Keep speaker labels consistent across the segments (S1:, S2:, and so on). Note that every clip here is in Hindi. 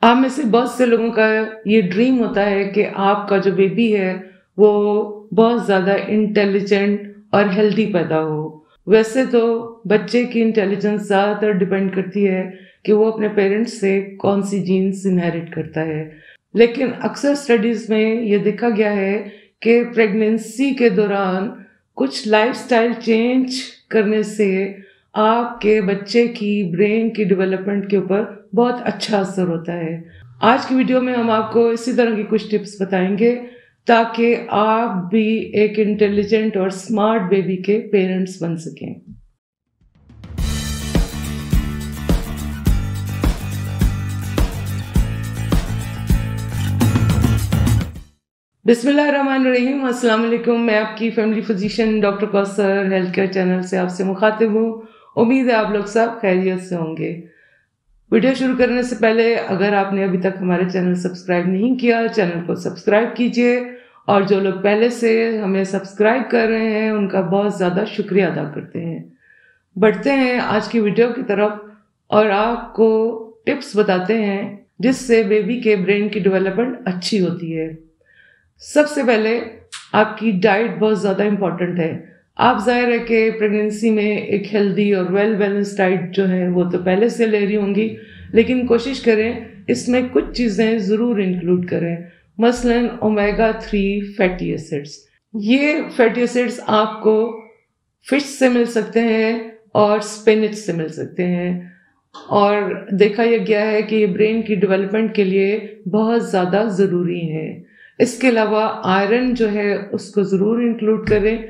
S1: आप में से बहुत से लोगों का ये ड्रीम होता है कि आपका जो बेबी है वो बहुत ज़्यादा इंटेलिजेंट और हेल्दी पैदा हो। वैसे तो बच्चे की इंटेलिजेंस ज़्यादातर डिपेंड करती है कि वो अपने पेरेंट्स से कौन सी जीन्स इनहेरिट करता है, लेकिन अक्सर स्टडीज़ में ये देखा गया है कि प्रेगनेंसी के दौरान कुछ लाइफस्टाइल चेंज करने से आपके बच्चे की ब्रेन की डेवलपमेंट के ऊपर बहुत अच्छा असर होता है। आज की वीडियो में हम आपको इसी तरह की कुछ टिप्स बताएंगे ताकि आप भी एक इंटेलिजेंट और स्मार्ट बेबी के पेरेंट्स बन सकें। बिस्मिल्लाहिर्रहमानिर्रहीम, अस्सलाम वालेकुम। मैं आपकी family physician doctor Kausar health care channel से आपसे मुखातिब हूँ। उम्मीद है आप लोग सब खैरियत से होंगे। वीडियो शुरू करने से पहले अगर आपने अभी तक हमारे चैनल सब्सक्राइब नहीं किया, चैनल को सब्सक्राइब कीजिए, और जो लोग पहले से हमें सब्सक्राइब कर रहे हैं उनका बहुत ज़्यादा शुक्रिया अदा करते हैं। बढ़ते हैं आज की वीडियो की तरफ और आपको टिप्स बताते हैं जिससे बेबी के ब्रेन की डेवलपमेंट अच्छी होती है। सबसे पहले आपकी डाइट बहुत ज़्यादा इम्पॉर्टेंट है। आप जाहिर है कि प्रेगनेंसी में एक हेल्दी और वेल बैलेंस डाइट जो है वो तो पहले से ले रही होंगी, लेकिन कोशिश करें इसमें कुछ चीज़ें ज़रूर इंक्लूड करें। मसलन ओमेगा 3 फैटी एसिड्स। ये फैटी एसिड्स आपको फिश से मिल सकते हैं और स्पिनच से मिल सकते हैं, और देखा यह गया है कि ये ब्रेन की डेवलपमेंट के लिए बहुत ज़्यादा ज़रूरी है। इसके अलावा आयरन जो है उसको ज़रूर इंक्लूड करें।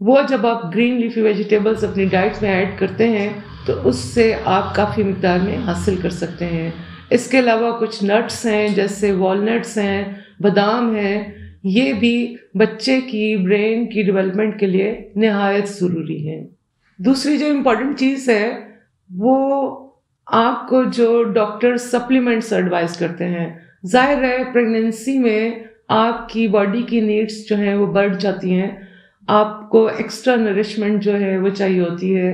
S1: वो जब आप ग्रीन लीफी वेजिटेबल्स अपनी डाइट में ऐड करते हैं तो उससे आप काफ़ी मिकदार में हासिल कर सकते हैं। इसके अलावा कुछ नट्स हैं जैसे वॉलनट्स हैं, बादाम हैं, ये भी बच्चे की ब्रेन की डेवलपमेंट के लिए निहायत ज़रूरी है। दूसरी जो इम्पोर्टेंट चीज़ है वो आपको जो डॉक्टर सप्लीमेंट्स एडवाइस करते हैं। जाहिर है प्रेगनेंसी में आपकी बॉडी की नीड्स जो हैं वो बढ़ जाती हैं, आपको एक्स्ट्रा नरिशमेंट जो है वो चाहिए होती है,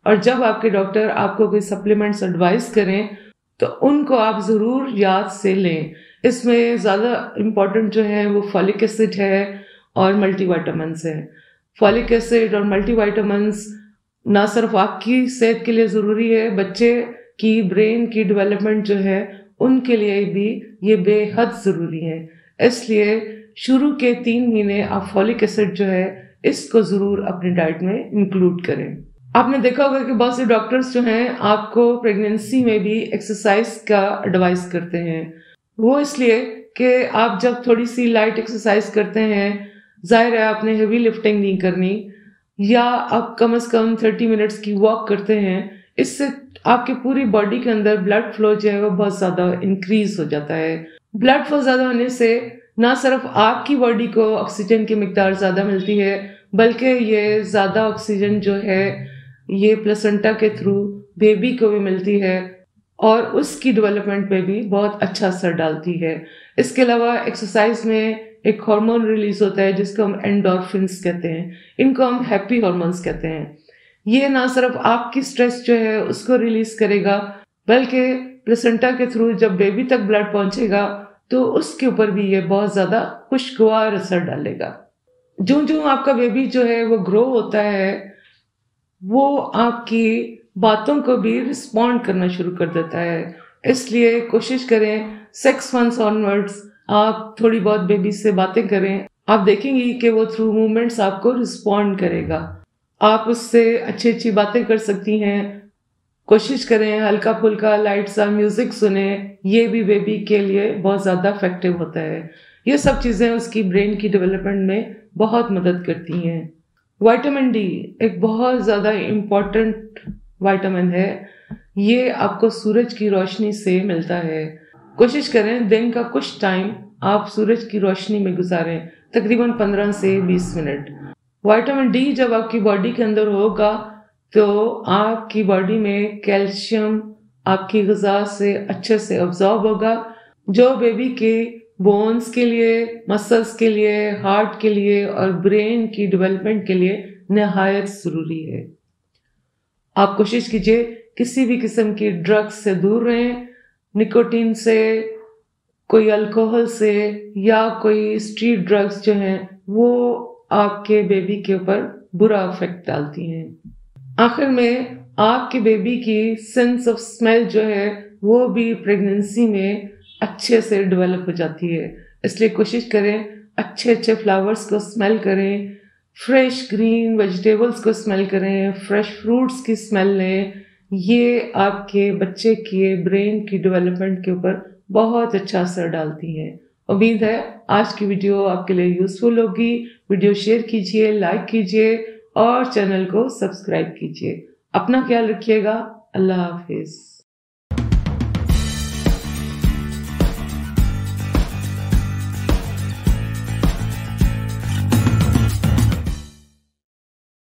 S1: और जब आपके डॉक्टर आपको कोई सप्लीमेंट्स एडवाइस करें तो उनको आप ज़रूर याद से लें। इसमें ज़्यादा इम्पॉर्टेंट जो है वो फॉलिक एसिड है और मल्टीविटामिन्स है। फॉलिक एसिड और मल्टीविटामिन्स ना सिर्फ आपकी सेहत के लिए ज़रूरी है, बच्चे की ब्रेन की डेवलपमेंट जो है उनके लिए भी ये बेहद ज़रूरी है। इसलिए शुरू के 3 महीने आप फॉलिक एसिड जो है इसको ज़रूर अपनी डाइट में इंक्लूड करें। आपने देखा होगा कि बहुत से डॉक्टर्स जो हैं आपको प्रेगनेंसी में भी एक्सरसाइज का एडवाइस करते हैं। वो इसलिए कि आप जब थोड़ी सी लाइट एक्सरसाइज करते हैं, जाहिर है आपने हेवी लिफ्टिंग नहीं करनी, या आप कम से कम 30 मिनट्स की वॉक करते हैं, इससे आपके पूरी बॉडी के अंदर ब्लड फ्लो जो है वो बहुत ज़्यादा इंक्रीज हो जाता है। ब्लड फ्लो ज़्यादा होने से ना सिर्फ आपकी बॉडी को ऑक्सीजन की मिकदार ज़्यादा मिलती है, बल्कि ये ज़्यादा ऑक्सीजन जो है ये प्लेसेंटा के थ्रू बेबी को भी मिलती है और उसकी डेवलपमेंट पे भी बहुत अच्छा असर डालती है। इसके अलावा एक्सरसाइज में एक हार्मोन रिलीज होता है जिसको हम एंडोर्फिन्स कहते हैं। इनको हम हैप्पी हार्मोन्स कहते हैं। ये ना सिर्फ आपकी स्ट्रेस जो है उसको रिलीज करेगा, बल्कि प्लेसेंटा के थ्रू जब बेबी तक ब्लड पहुंचेगा तो उसके ऊपर भी ये बहुत ज़्यादा खुशगवार असर डालेगा। जो जो आपका बेबी जो है वो ग्रो होता है वो आपकी बातों को भी रिस्पॉन्ड करना शुरू कर देता है। इसलिए कोशिश करें 6 मंथ्स ऑनवर्ड्स आप थोड़ी बहुत बेबी से बातें करें। आप देखेंगी कि वो थ्रू मूवमेंट्स आपको रिस्पॉन्ड करेगा। आप उससे अच्छी अच्छी बातें कर सकती हैं। कोशिश करें हल्का फुल्का लाइट सा म्यूजिक सुने, ये भी बेबी के लिए बहुत ज़्यादा इफेक्टिव होता है। ये सब चीज़ें उसकी ब्रेन की डेवलपमेंट में बहुत मदद करती हैं। विटामिन डी एक बहुत ज़्यादा इम्पॉर्टेंट विटामिन है। ये आपको सूरज की रोशनी से मिलता है। कोशिश करें दिन का कुछ टाइम आप सूरज की रोशनी में गुजारें, तकरीबन 15 से 20 मिनट। विटामिन डी जब आपकी बॉडी के अंदर होगा तो आपकी बॉडी में कैल्शियम आपकी ग़िज़ा से अच्छे से अब्जॉर्ब होगा, जो बेबी के बोन्स के लिए, मसल्स के लिए, हार्ट के लिए और ब्रेन की डेवलपमेंट के लिए निहायत ज़रूरी है। आप कोशिश कीजिए किसी भी किस्म की ड्रग्स से दूर रहें, निकोटीन से, कोई अल्कोहल से या कोई स्ट्रीट ड्रग्स जो हैं वो आपके बेबी के ऊपर बुरा इफेक्ट डालती हैं। आखिर में आपके बेबी की सेंस ऑफ स्मेल जो है वो भी प्रेगनेंसी में अच्छे से डेवलप हो जाती है। इसलिए कोशिश करें अच्छे अच्छे फ्लावर्स को स्मेल करें, फ्रेश ग्रीन वेजिटेबल्स को स्मेल करें, फ्रेश फ्रूट्स की स्मेल लें। ये आपके बच्चे के ब्रेन की डेवलपमेंट के ऊपर बहुत अच्छा असर डालती हैं। उम्मीद है आज की वीडियो आपके लिए यूजफुल होगी। वीडियो शेयर कीजिए, लाइक कीजिए और चैनल को सब्सक्राइब कीजिए। अपना ख्याल रखिएगा। अल्लाह हाफिज।